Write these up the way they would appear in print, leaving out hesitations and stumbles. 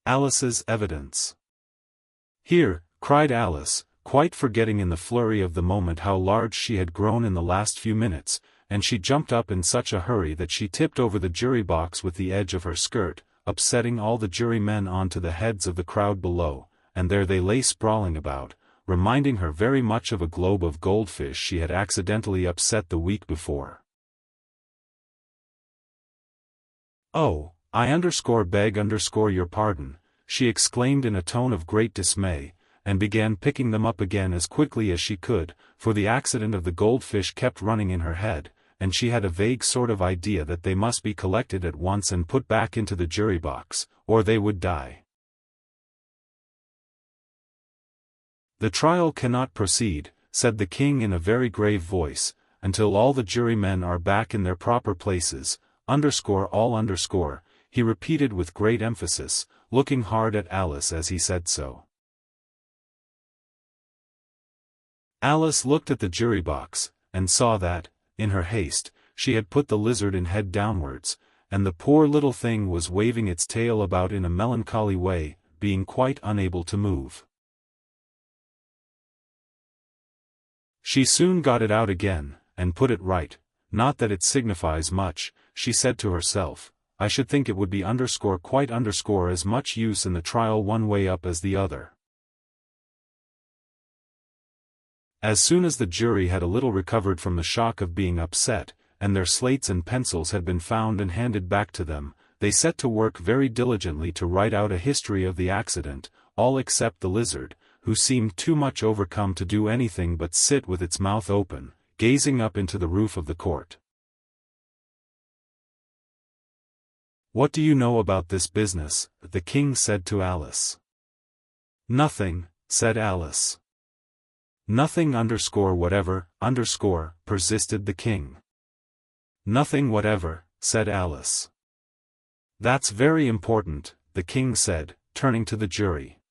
Alice's evidence. "Here," cried Alice, quite forgetting in the flurry of the moment how large she had grown in the last few minutes, and she jumped up in such a hurry that she tipped over the jury box with the edge of her skirt, upsetting all the jurymen onto the heads of the crowd below, and there they lay sprawling about, reminding her very much of a globe of goldfish she had accidentally upset the week before. "Oh, I beg your pardon," she exclaimed in a tone of great dismay, and began picking them up again as quickly as she could, for the accident of the goldfish kept running in her head, and she had a vague sort of idea that they must be collected at once and put back into the jury box, or they would die. "The trial cannot proceed," said the king in a very grave voice, "until all the jurymen are back in their proper places, _all_," he repeated with great emphasis, looking hard at Alice as he said so. Alice looked at the jury box, and saw that, in her haste, she had put the lizard in head downwards, and the poor little thing was waving its tail about in a melancholy way, being quite unable to move. She soon got it out again, and put it right. "Not that it signifies much," she said to herself. "I should think it would be quite as much use in the trial one way up as the other." As soon as the jury had a little recovered from the shock of being upset, and their slates and pencils had been found and handed back to them, they set to work very diligently to write out a history of the accident, all except the lizard, who seemed too much overcome to do anything but sit with its mouth open, gazing up into the roof of the court. "What do you know about this business?" the king said to Alice. "Nothing," said Alice. "Nothing whatever, persisted the king. "Nothing whatever," said Alice. "That's very important," the king said, turning to the jury.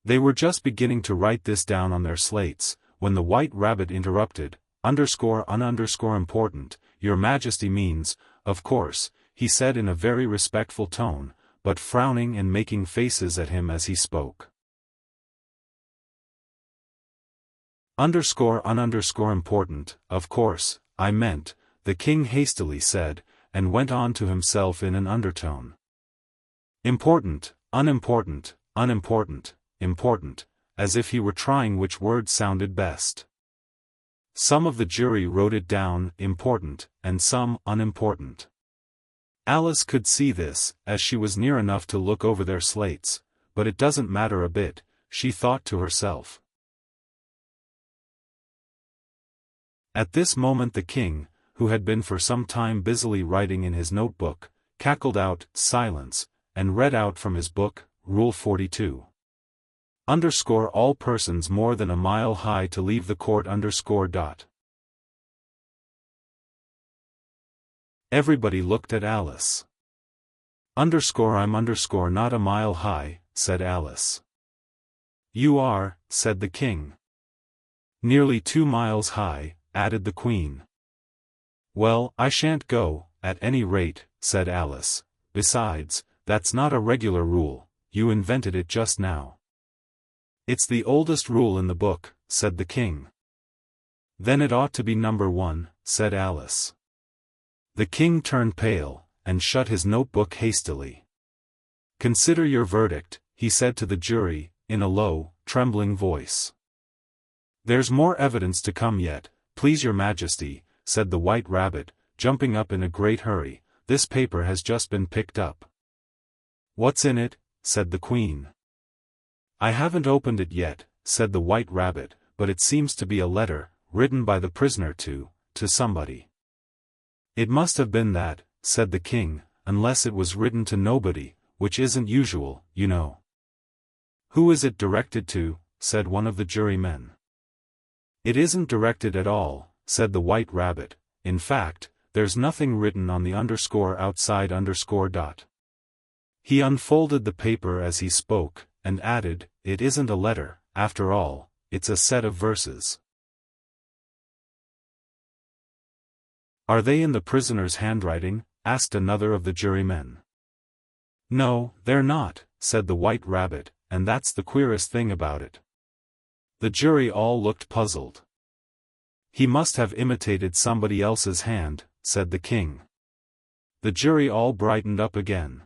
They were just beginning to write this down on their slates, when the White Rabbit interrupted, "important, your Majesty means, of course," he said in a very respectful tone, but frowning and making faces at him as he spoke. "Important, of course, I meant," the king hastily said, and went on to himself in an undertone. "Important, unimportant, important," as if he were trying which word sounded best. Some of the jury wrote it down, important, and some, unimportant. Alice could see this, as she was near enough to look over their slates, but it doesn't matter a bit, she thought to herself. At this moment the king, who had been for some time busily writing in his notebook, cackled out, "Silence," and read out from his book, Rule 42. "All persons more than a mile high to leave the court _. Everybody looked at Alice. "I'm not a mile high," said Alice. "You are," said the king. "Nearly 2 miles high," added the queen. "Well, I shan't go, at any rate," said Alice. "Besides, that's not a regular rule, you invented it just now." "It's the oldest rule in the book," said the king. "Then it ought to be number 1, said Alice. The king turned pale, and shut his notebook hastily. "Consider your verdict," he said to the jury, in a low, trembling voice. "There's more evidence to come yet, please your Majesty," said the White Rabbit, jumping up in a great hurry. "This paper has just been picked up." "What's in it?" said the Queen. "I haven't opened it yet," said the White Rabbit, "but it seems to be a letter, written by the prisoner to somebody." "It must have been that," said the king, "unless it was written to nobody, which isn't usual, you know." "Who is it directed to?" said one of the jurymen. "It isn't directed at all," said the White Rabbit. "In fact, there's nothing written on the outside. He unfolded the paper as he spoke, and added, "It isn't a letter, after all, it's a set of verses." "Are they in the prisoner's handwriting?" asked another of the jurymen. "No, they're not," said the White Rabbit, and that's the queerest thing about it. The jury all looked puzzled. He must have imitated somebody else's hand, said the king. The jury all brightened up again.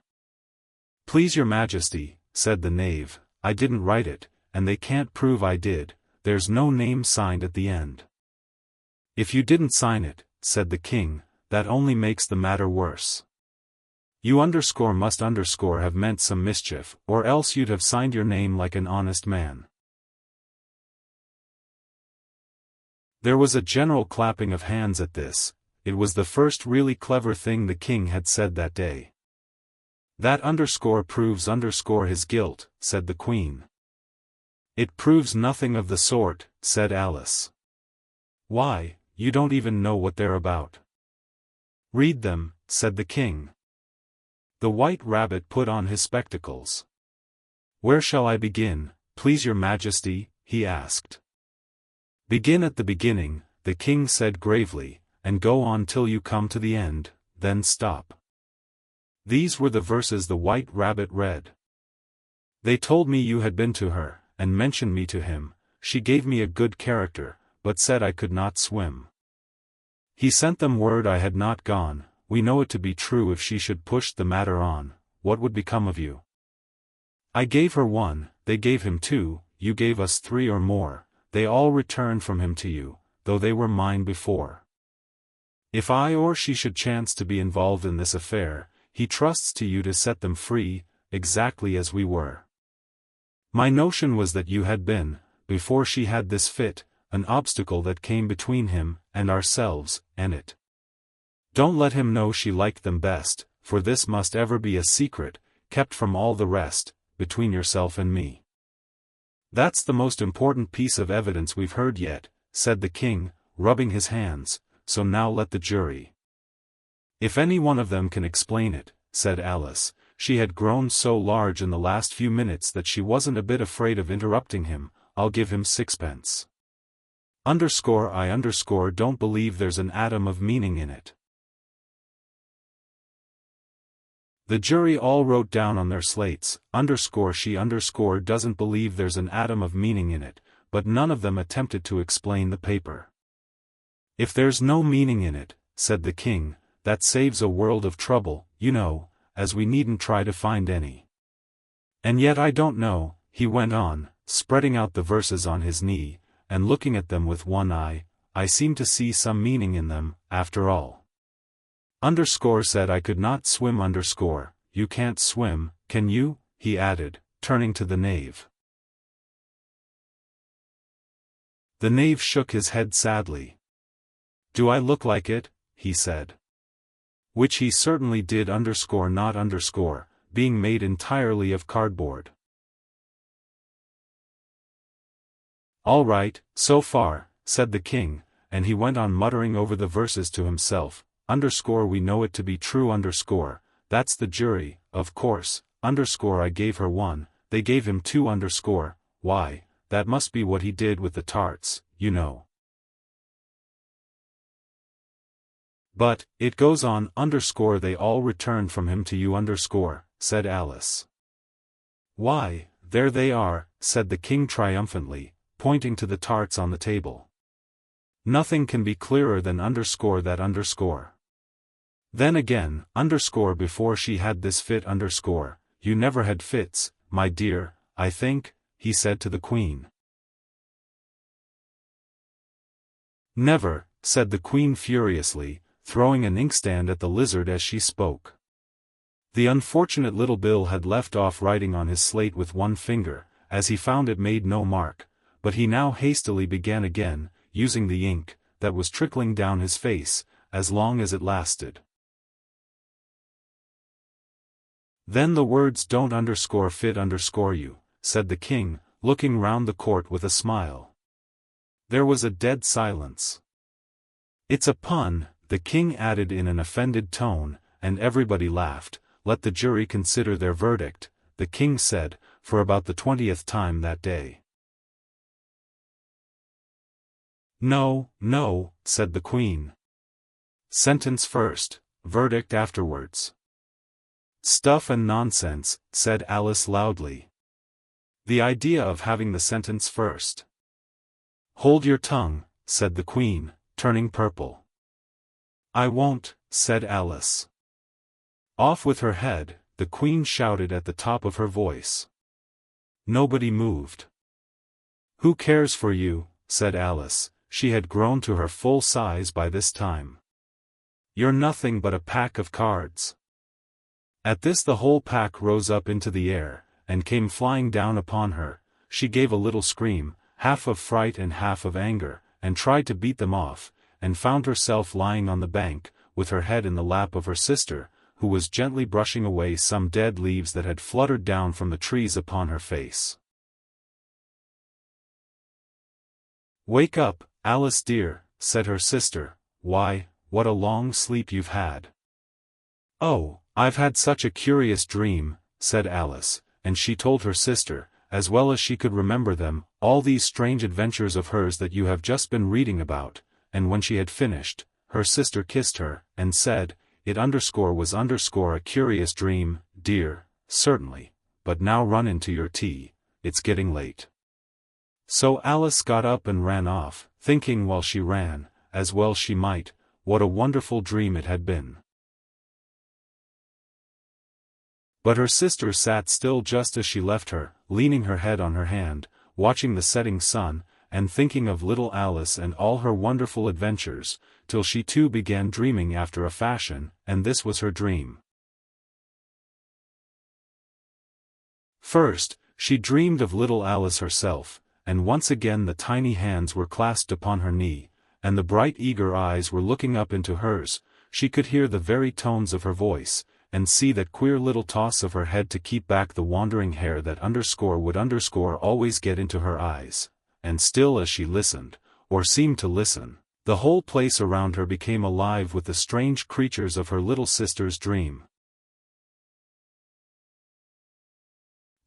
Please your majesty, said the knave, I didn't write it, and they can't prove I did, there's no name signed at the end. If you didn't sign it, said the king, that only makes the matter worse. You must have meant some mischief, or else you'd have signed your name like an honest man. There was a general clapping of hands at this. It was the first really clever thing the king had said that day. That proves his guilt, said the queen. It proves nothing of the sort, said Alice. Why, you don't even know what they're about. Read them, said the king. The White Rabbit put on his spectacles. Where shall I begin, please your majesty, he asked. Begin at the beginning, the king said gravely, and go on till you come to the end, then stop. These were the verses the White Rabbit read. They told me you had been to her, and mentioned me to him. She gave me a good character, but said I could not swim. He sent them word I had not gone. We know it to be true. If she should push the matter on, what would become of you? I gave her 1, they gave him 2, you gave us 3 or more, they all returned from him to you, though they were mine before. If I or she should chance to be involved in this affair, he trusts to you to set them free, exactly as we were. My notion was that you had been, before she had this fit, an obstacle that came between him and ourselves, and it. Don't let him know she liked them best, for this must ever be a secret, kept from all the rest, between yourself and me. That's the most important piece of evidence we've heard yet, said the king, rubbing his hands, so now let the jury. If any one of them can explain it, said Alice. She had grown so large in the last few minutes that she wasn't a bit afraid of interrupting him. I'll give him 6pence. I don't believe there's an atom of meaning in it. The jury all wrote down on their slates, she doesn't believe there's an atom of meaning in it, but none of them attempted to explain the paper. If there's no meaning in it, said the king, that saves a world of trouble, you know, as we needn't try to find any. And yet I don't know, he went on, spreading out the verses on his knee, and looking at them with one eye, I seem to see some meaning in them, after all. Said I could not swim. You can't swim, can you? He added, turning to the knave. The knave shook his head sadly. Do I look like it? He said. Which he certainly did. Not being made entirely of cardboard. All right, so far, said the king, and he went on muttering over the verses to himself. We know it to be true. That's the jury, of course. I gave her 1, they gave him 2. Why, that must be what he did with the tarts, you know. But, it goes on. They all returned from him to you. Said Alice. Why, there they are, said the king triumphantly, pointing to the tarts on the table. Nothing can be clearer than that. Then again, before she had this fit. You never had fits, my dear, I think, he said to the queen. Never, said the queen furiously, throwing an inkstand at the lizard as she spoke. The unfortunate little Bill had left off writing on his slate with one finger, as he found it made no mark, but he now hastily began again, using the ink, that was trickling down his face, as long as it lasted. Then the words don't fit you, said the king, looking round the court with a smile. There was a dead silence. It's a pun, the king added in an offended tone, and everybody laughed. Let the jury consider their verdict, the king said, for about the 20th time that day. No, no, said the queen. Sentence first, verdict afterwards. Stuff and nonsense, said Alice loudly. The idea of having the sentence first. Hold your tongue, said the Queen, turning purple. I won't, said Alice. Off with her head, the Queen shouted at the top of her voice. Nobody moved. Who cares for you, said Alice. She had grown to her full size by this time. You're nothing but a pack of cards. At this the whole pack rose up into the air, and came flying down upon her. She gave a little scream, half of fright and half of anger, and tried to beat them off, and found herself lying on the bank, with her head in the lap of her sister, who was gently brushing away some dead leaves that had fluttered down from the trees upon her face. Wake up, Alice dear, said her sister. Why, what a long sleep you've had. Oh, I've had such a curious dream, said Alice, and she told her sister, as well as she could remember them, all these strange adventures of hers that you have just been reading about, and when she had finished, her sister kissed her, and said, It was a curious dream, dear, certainly, but now run into your tea, it's getting late. So Alice got up and ran off, thinking while she ran, as well she might, what a wonderful dream it had been. But her sister sat still just as she left her, leaning her head on her hand, watching the setting sun, and thinking of little Alice and all her wonderful adventures, till she too began dreaming after a fashion, and this was her dream. First, she dreamed of little Alice herself, and once again the tiny hands were clasped upon her knee, and the bright eager eyes were looking up into hers. She could hear the very tones of her voice, and see that queer little toss of her head to keep back the wandering hair that would always get into her eyes, and still as she listened, or seemed to listen, the whole place around her became alive with the strange creatures of her little sister's dream.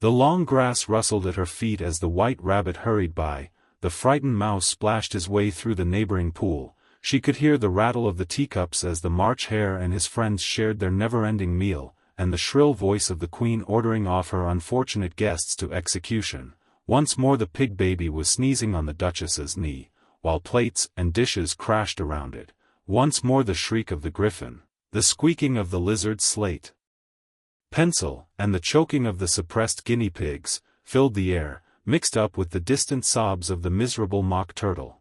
The long grass rustled at her feet as the white rabbit hurried by, the frightened mouse splashed his way through the neighboring pool. She could hear the rattle of the teacups as the March Hare and his friends shared their never-ending meal, and the shrill voice of the Queen ordering off her unfortunate guests to execution. Once more the pig baby was sneezing on the Duchess's knee, while plates and dishes crashed around it. Once more the shriek of the griffin, the squeaking of the lizard's slate pencil, and the choking of the suppressed guinea pigs, filled the air, mixed up with the distant sobs of the miserable mock turtle.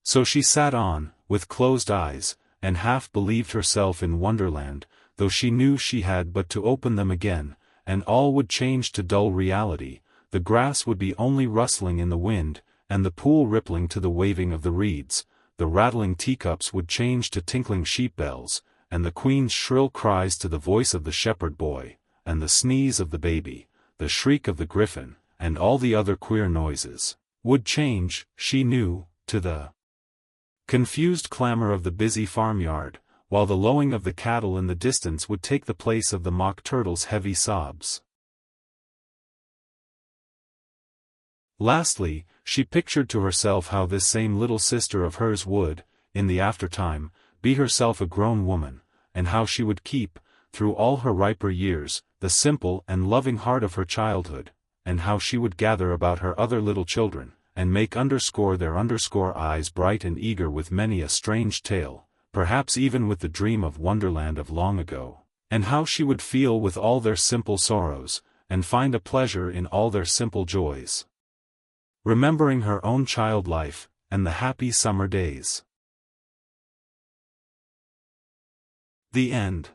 So she sat on, with closed eyes, and half believed herself in Wonderland, though she knew she had but to open them again, and all would change to dull reality. The grass would be only rustling in the wind, and the pool rippling to the waving of the reeds. The rattling teacups would change to tinkling sheep bells, and the Queen's shrill cries to the voice of the shepherd boy, and the sneeze of the baby, the shriek of the griffin, and all the other queer noises, would change, she knew, to the confused clamor of the busy farmyard, while the lowing of the cattle in the distance would take the place of the mock turtle's heavy sobs. Lastly, she pictured to herself how this same little sister of hers would, in the aftertime, be herself a grown woman, and how she would keep, through all her riper years, the simple and loving heart of her childhood, and how she would gather about her other little children, and make their eyes bright and eager with many a strange tale, perhaps even with the dream of Wonderland of long ago, and how she would feel with all their simple sorrows, and find a pleasure in all their simple joys, remembering her own child life, and the happy summer days. The end.